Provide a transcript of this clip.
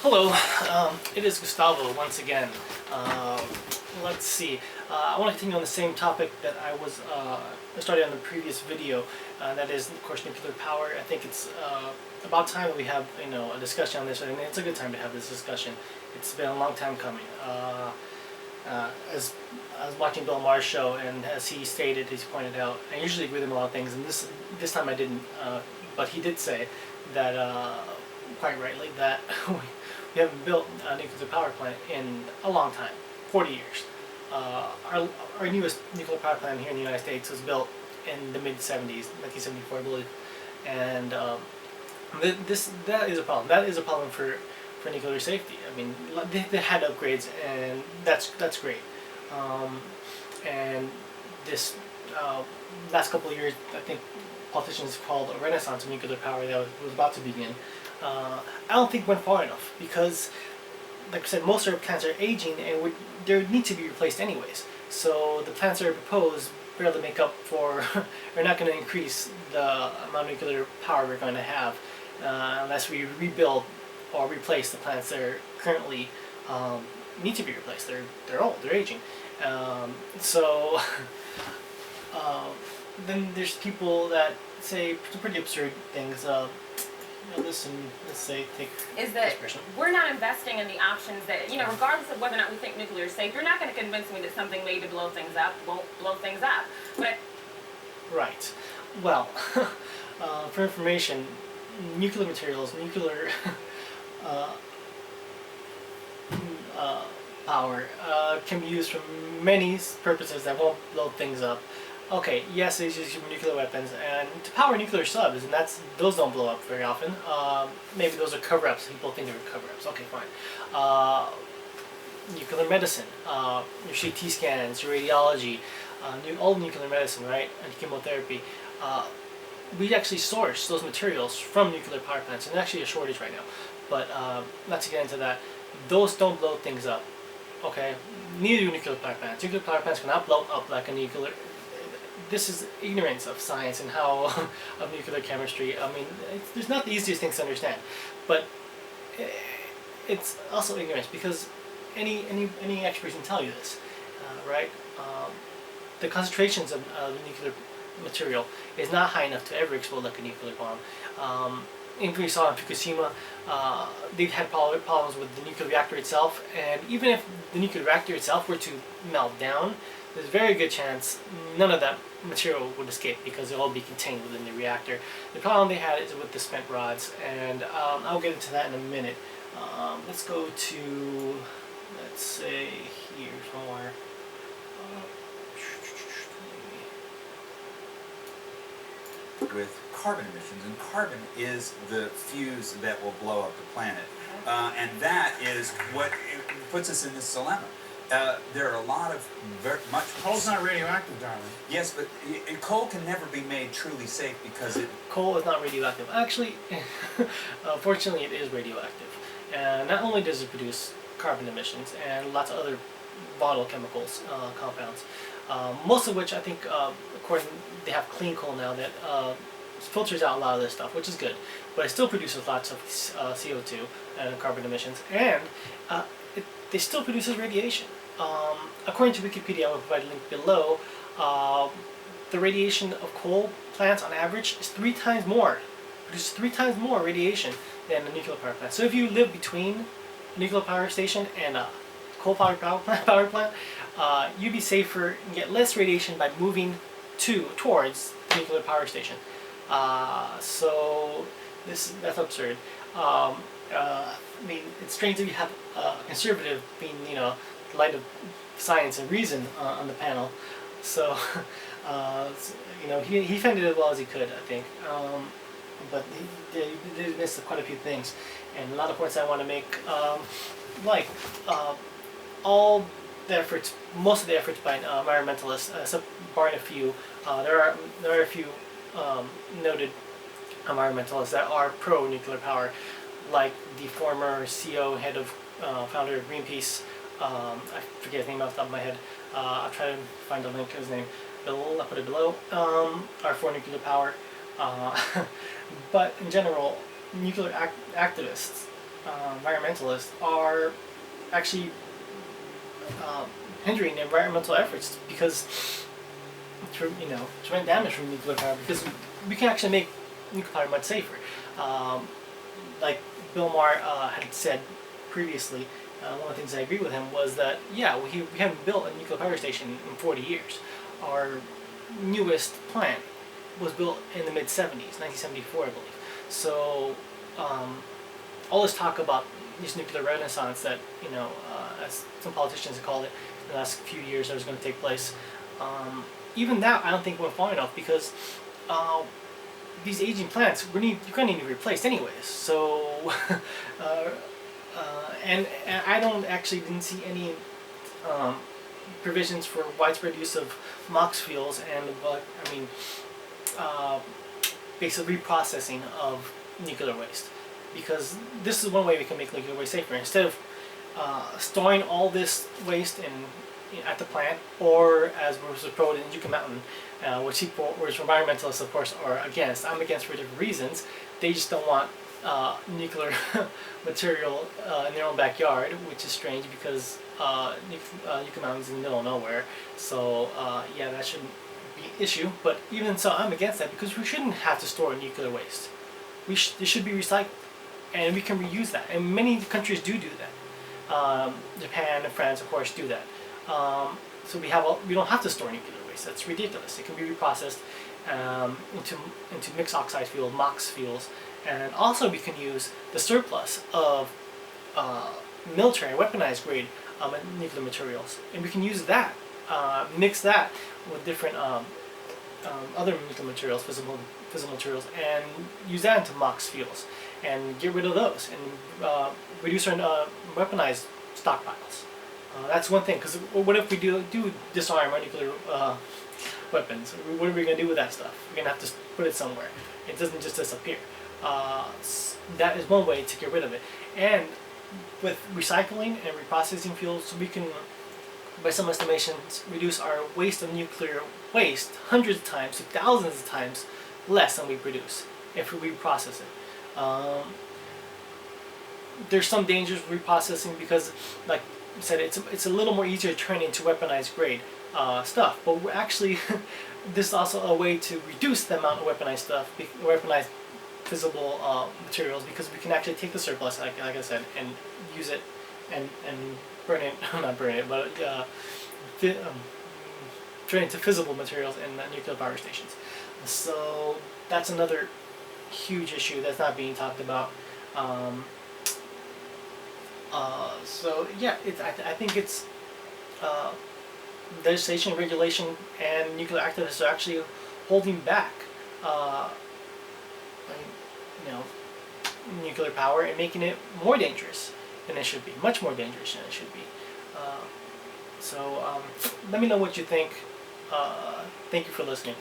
Hello, it is Gustavo once again. Let's see. I want to continue on the same topic that I started on the previous video. That is, of course, nuclear power. I think it's about time that we have a discussion on this, and it's a good time to have this discussion. It's been a long time coming. As I was watching Bill Maher's show, and as he stated, he pointed out, I usually agree with him on a lot of things, and this time I didn't. But he did say that, quite rightly, that we haven't built a nuclear power plant in a long time, 40 years. Our newest nuclear power plant here in the United States was built in the mid-70s, 1974, I believe, and that is a problem. That is a problem for nuclear safety. I mean, they had upgrades, and that's great. And this last couple of years, I think politicians called a renaissance of nuclear power that was about to begin. I don't think went far enough because, like I said, most of our plants are aging and they need to be replaced anyways. So the plants that are proposed barely make up for, are not going to increase the amount of nuclear power we're going to have unless we rebuild or replace the plants that are currently need to be replaced. They're old, they're aging. So then there's people that say some pretty absurd things. Listen, let's say, take is that this person. we're not investing in the options that, regardless of whether or not we think nuclear is safe, you're not going to convince me that something made to blow things up won't blow things up. But Right. Well, for information, nuclear materials, nuclear power can be used for many purposes that won't blow things up. Okay, yes, they use nuclear weapons and to power nuclear subs, and those don't blow up very often. Maybe those are cover-ups. People think they're cover-ups. Okay, fine. Nuclear medicine, your CT scans, your radiology, all nuclear medicine, right, and chemotherapy. We actually source those materials from nuclear power plants, and there's actually a shortage right now. But not to get into that, those don't blow things up. Okay, neither do nuclear power plants. Nuclear power plants cannot blow up like a nuclear. This is ignorance of science and how of nuclear chemistry. I mean, there's not the easiest things to understand, but it's also ignorance because any expert can tell you this, right? The concentrations of the nuclear material is not high enough to ever explode like a nuclear bomb. If we saw in Fukushima, they've had problems with the nuclear reactor itself, and even if the nuclear reactor itself were to melt down, there's a very good chance none of that material would escape because it'll all be contained within the reactor. The problem they had is with the spent rods, and I'll get into that in a minute. Let's go to, let's say, here somewhere. With carbon emissions, and carbon is the fuse that will blow up the planet, and that is what puts us in this dilemma. There are a lot of much. Coal's not radioactive, darling. Yes, but coal can never be made truly safe because Coal is not radioactive. Actually, fortunately, it is radioactive. And not only does it produce carbon emissions and lots of other volatile chemicals, compounds, most of which I think, according, they have clean coal now that filters out a lot of this stuff, which is good. But it still produces lots of CO2 and carbon emissions, and it still produces radiation. According to Wikipedia, I will provide a link below, the radiation of coal plants on average is produces 3 times more radiation than a nuclear power plant. So if you live between a nuclear power station and a coal-powered power plant, you'd be safer and get less radiation by moving towards the nuclear power station. So that's absurd. I mean, it's strange that you have a conservative being, the light of science and reason on the panel. So, he defended it as well as he could, I think. But he did miss quite a few things, and a lot of points I want to make. All the efforts, most of the efforts by environmentalists, except barring a few, there are a few noted environmentalists that are pro-nuclear power, like the former CEO, head of, founder of Greenpeace. I forget his name off the top of my head. I'll try to find a link to his name. I'll put it below. Are for nuclear power. But in general, nuclear activists environmentalists are actually hindering environmental efforts because to prevent damage from nuclear power, because we can actually make nuclear power much safer. Like Bill Maher had said previously, one of the things I agree with him was that we haven't built a nuclear power station in 40 years. Our newest plant was built in the mid 70s, 1974, I believe. So all this talk about this nuclear renaissance that as some politicians have called it in the last few years that was going to take place, even that I don't think went far enough, because these aging plants you're going to need replaced anyways. So and I didn't see any provisions for widespread use of MOX fuels and basically reprocessing of nuclear waste, because this is one way we can make nuclear waste safer. Instead of storing all this waste at the plant, or as was proposed in Yucca Mountain, which environmentalists of course are against. I'm against for different reasons. They just don't want nuclear material in their own backyard, which is strange because Yucca Mountain's in the middle of nowhere. So that shouldn't be an issue. But even so, I'm against that because we shouldn't have to store nuclear waste. It should be recycled, and we can reuse that. And many countries do that. Japan and France, of course, do that. So we don't have to store nuclear waste. That's ridiculous. It can be reprocessed into mixed oxide fuel, MOX fuels, and also we can use the surplus of military weaponized grade nuclear materials, and we can use that, mix that with different other nuclear materials, fissile materials, and use that into MOX fuels, and get rid of those, and reduce our weaponized stockpiles. That's one thing, because what if we do disarm our nuclear weapons? What are we going to do with that stuff? We're going to have to put it somewhere. It doesn't just disappear. That is one way to get rid of it. And with recycling and reprocessing fuels, we can, by some estimations, reduce our waste of nuclear waste hundreds of times to thousands of times less than we produce if we reprocess it. There's some dangers with reprocessing because, like I said, it's a little more easier to turn into weaponized grade stuff. But we're actually, this is also a way to reduce the amount of weaponized stuff, weaponized fissile materials, because we can actually take the surplus, like I said, and use it and burn it, not burn it, but turn it into fissile materials in the nuclear power stations. So that's another huge issue that's not being talked about. I think it's legislation, regulation, and nuclear activists are actually holding back nuclear power and making it more dangerous than it should be, much more dangerous than it should be. Let me know what you think. Thank you for listening.